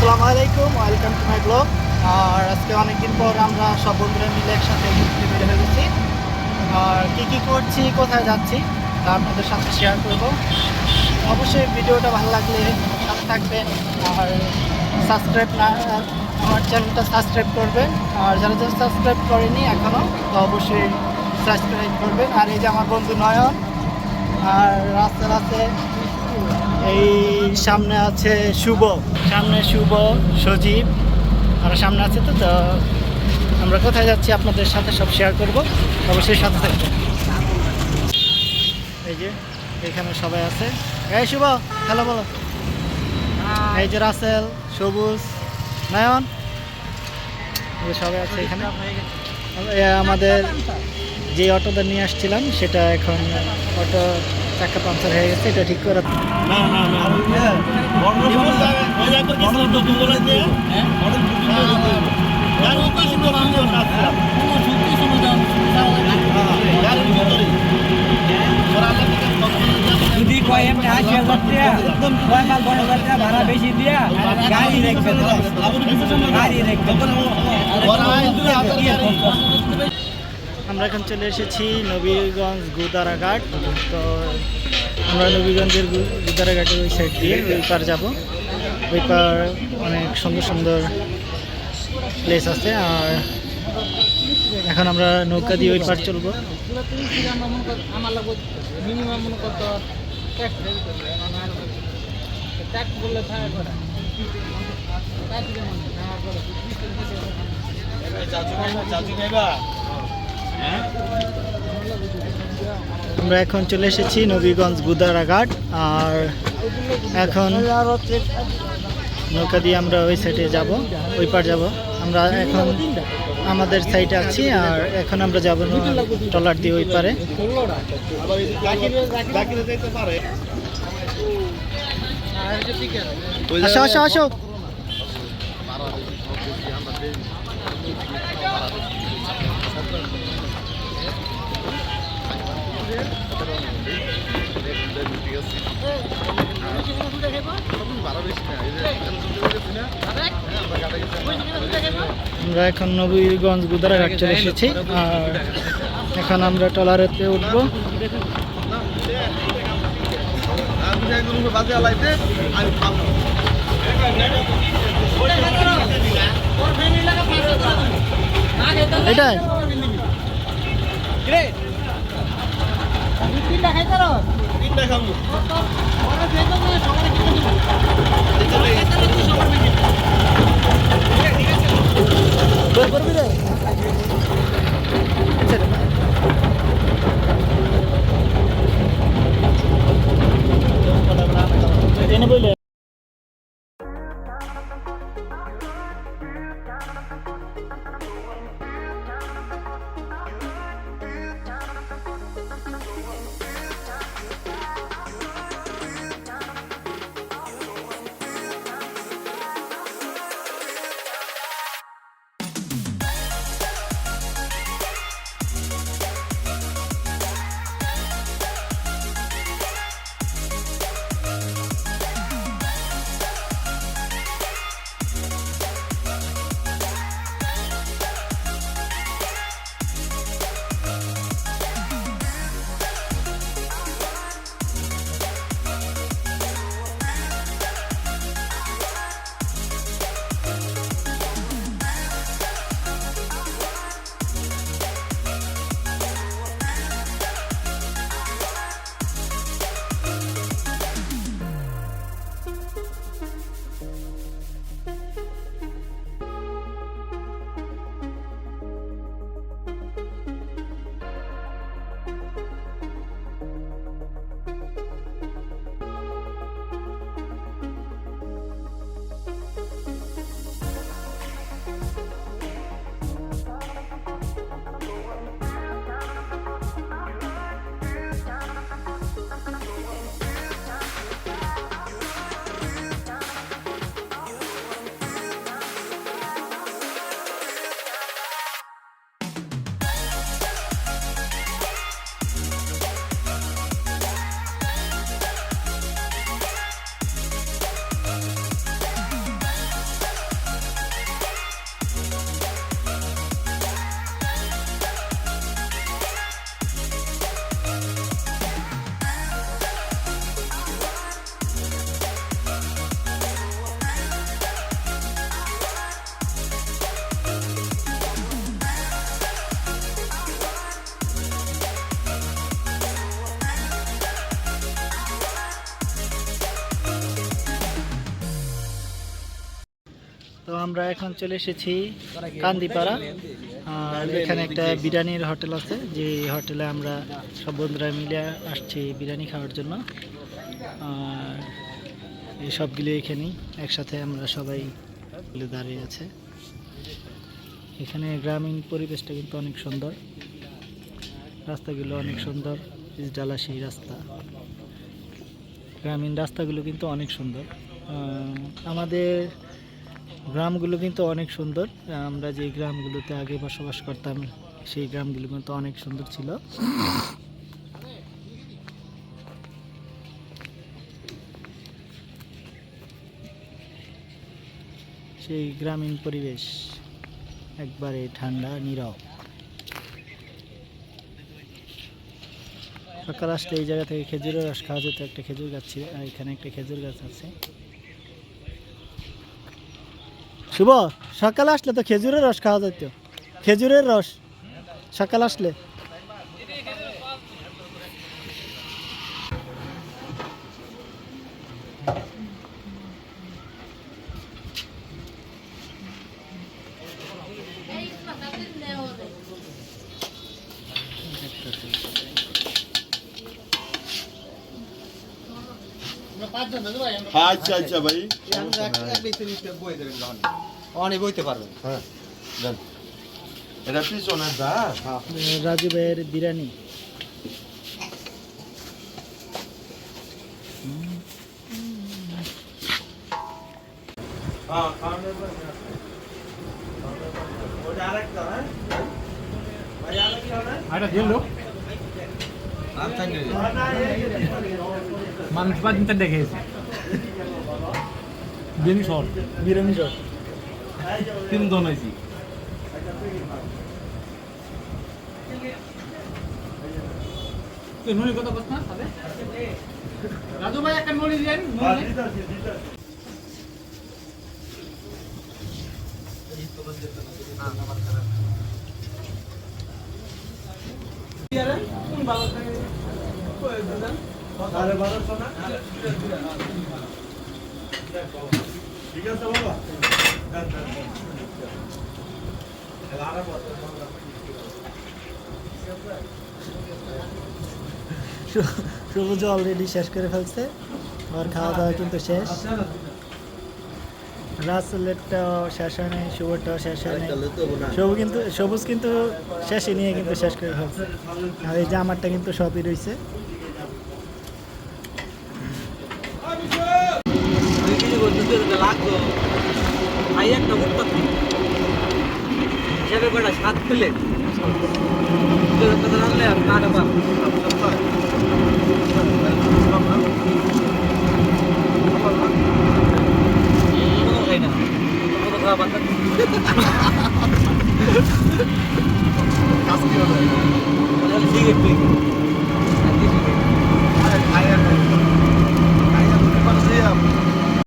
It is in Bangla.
আসসালামু আলাইকুম, ওয়েলকাম টু মাই ব্লগ। আর আজকে অনেকদিন পর আমরা সব বন্ধুরা মিলে একসাথে ঘুরতে বের হয়ে গেছি। আর কী করছি, কোথায় যাচ্ছি তা আপনাদের সাথে শেয়ার করব। অবশ্যই ভিডিওটা ভালো লাগলে সাথে থাকবেন আর সাবস্ক্রাইব না আমার চ্যানেলটা সাবস্ক্রাইব করবেন। আর যারা যারা সাবস্ক্রাইব করেনি এখনও তো অবশ্যই সাবস্ক্রাইব করবেন। আর এই যে আমার বন্ধু নয়ন, আর রাস্তার আছে এই সামনে আছে শুভ, সজীব আর সামনে আছে। তো আমরা কোথায় যাচ্ছি আপনাদের সাথে সব শেয়ার করব, অবশ্যই সাথে থাকবেন। এই যে এখানে সবাই আছে। এই শুভ, হ্যালো বলো। এই যে রাসেল, সবুজ, নয়ন, সবাই আছে এখানে। আমাদের যে অটোটা নিয়ে আসছিলাম সেটা এখন অটো চাকা পাঞ্চার হয়ে গেছে, এটা ঠিক করে যদি কয় এমনি ৮০,০০০ টাকা একদম ৬ মাস ১০,০০০ টাকা ভাড়া বেশি দিয়া গাড়ি রাখবেন, গাড়ি রাখবেন। আমরা এখন চলে এসেছি নবীগঞ্জ গুদারাঘাট। তো আমরা নবীগঞ্জের গুদারাঘাটের ওই সাইড দিয়ে ওই পার যাবো। ওই পার অনেক সুন্দর সুন্দর প্লেস আছে। আর এখন আমরা নৌকা দিয়ে ওই পার চলবো। আমরা এখন চলে এসেছি নবীগঞ্জ গুদারাঘাট। আর এখন নৌকা দিয়ে আমরা ওই সাইডে যাব, ওই পার যাব। আমরা এখন আমাদের সাইডে আছি আর এখন আমরা যাব ট্রলার দিয়ে ওই পারে। আসো আসো আসো। আমরা এখন নবীগঞ্জ গুদারাঘাট চলে এসেছি। আর এখন আমরা ট্রলারেতে উঠবো। এটাই বলে তো আমরা এখন চলে এসেছি কান্দিপাড়া। আর এখানে একটা বিরিয়ানির হোটেল আছে, যে হোটেলে আমরা সব বন্ধুরা মিলে আসছি বিরিয়ানি খাওয়ার জন্য। আর এই সবগুলো এখানেই একসাথে আমরা সবাই মিলে দাঁড়িয়ে আছে। এখানে গ্রামীণ পরিবেশটা কিন্তু অনেক সুন্দর, রাস্তাগুলো অনেক সুন্দর, ডালা সেই রাস্তা, গ্রামীণ রাস্তাগুলো কিন্তু অনেক সুন্দর। আমাদের গ্রামগুলো কিন্তু অনেক সুন্দর। আমরা যে গ্রামগুলোতে আগে বসবাস করতাম সেই গ্রামগুলো কিন্তু অনেক সুন্দর ছিল। সেই গ্রামীণ পরিবেশ একবারে ঠান্ডা নীরব। সকাল আসলে এই জায়গা থেকে খেজুরের রস খাওয়া যেত, একটা খেজুর গাছ ছিল, আর এখানে একটা খেজুর গাছ আছে। শুভ, সকাল আসলে তো খেজুরের রস খাওয়া যেত, খেজুরের রস সকাল আসলে। আচ্ছা আচ্ছা ভাই, অনেক বইতে পারবেন। হ্যাঁ দেন। এটা পিছনের দা। রাজু ভাইয়ের বিরিয়ানি। মানুষ পাঁচ দেখেছে বিরিয়ানি শর্ট বিরিয়ানি শট। 3 জন হয়েছি। নলি কত কষ্ট না তবে রাজু ভাই একটা নলি দেন। সবুজ অলরেডি শেষ করে ফেলছে, আর খাওয়া দাওয়া কিন্তু শেষ। রাসেলেরটাও শেষ হয় নাই, শুভরটাও শেষ হয় নাই। সবুজ কিন্তু শেষে নিয়ে কিন্তু শেষ করে ফেলছে। আর এই যে আমারটা কিন্তু সবই রয়েছে। সাত প্লেট রাখলে আর না খাই না।